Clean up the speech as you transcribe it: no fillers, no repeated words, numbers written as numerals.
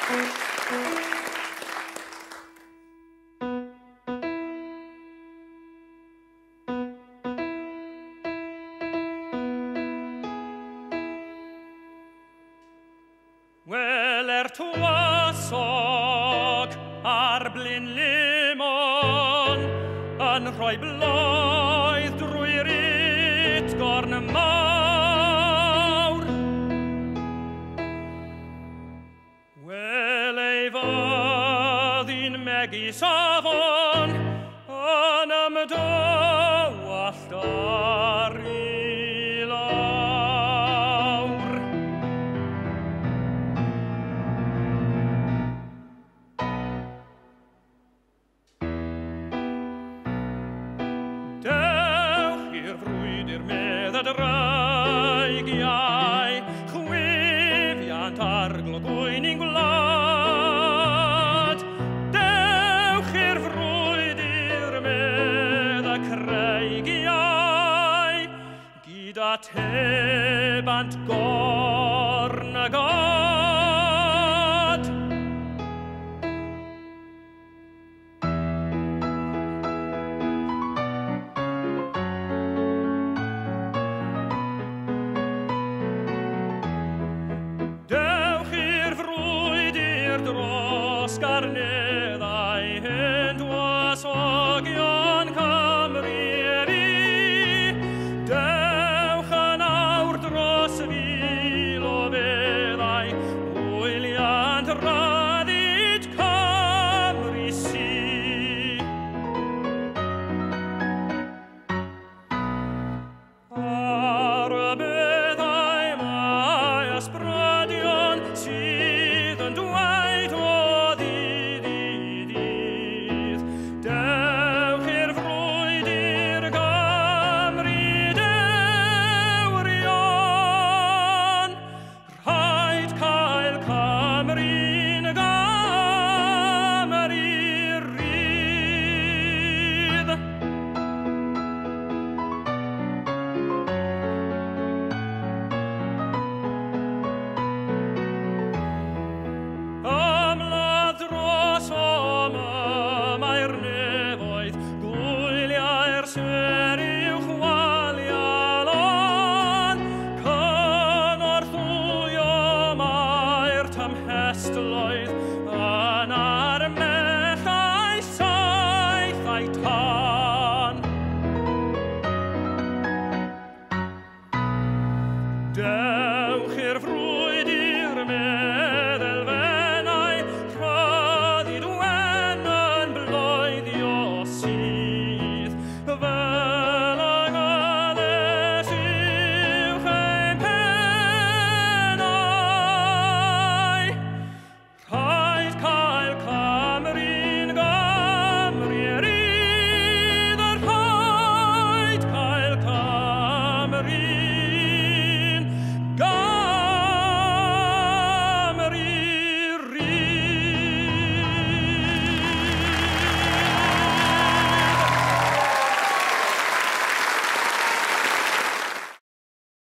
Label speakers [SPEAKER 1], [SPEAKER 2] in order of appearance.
[SPEAKER 1] Wel tywysog ar blin limon yn rhoi blwydd drwy'r utgorn mawr. Wel ei fyddi'n megis afon yn ymdywallt ar i lawr. Dewch i'r frwydr medd y dreigiau, chwifiant arglogwyn i'n gwlad. Dewch i'r frwydr medd y creigiau, gyda tebant gornagad. Dewch i'r frwydr dros garneddau hen dwasogion Cymru eri. Dewch yn awr dros fil o feddau, wyliant raddid Cymru si. Ar y beddau mae ysbrydion sydd yn dweud o ddydd i ddydd. Dewch i'r frwydr Cymru dewrion. Rhaid cael Cymru'n Gymru rydd. Ymladd dros mae'r nefoedd, gwyliau'r ser i'w chwalialon. Cynorthwyo mae'r tymhestloedd yn armechau saith a'i tan. Dewch i'r frwydr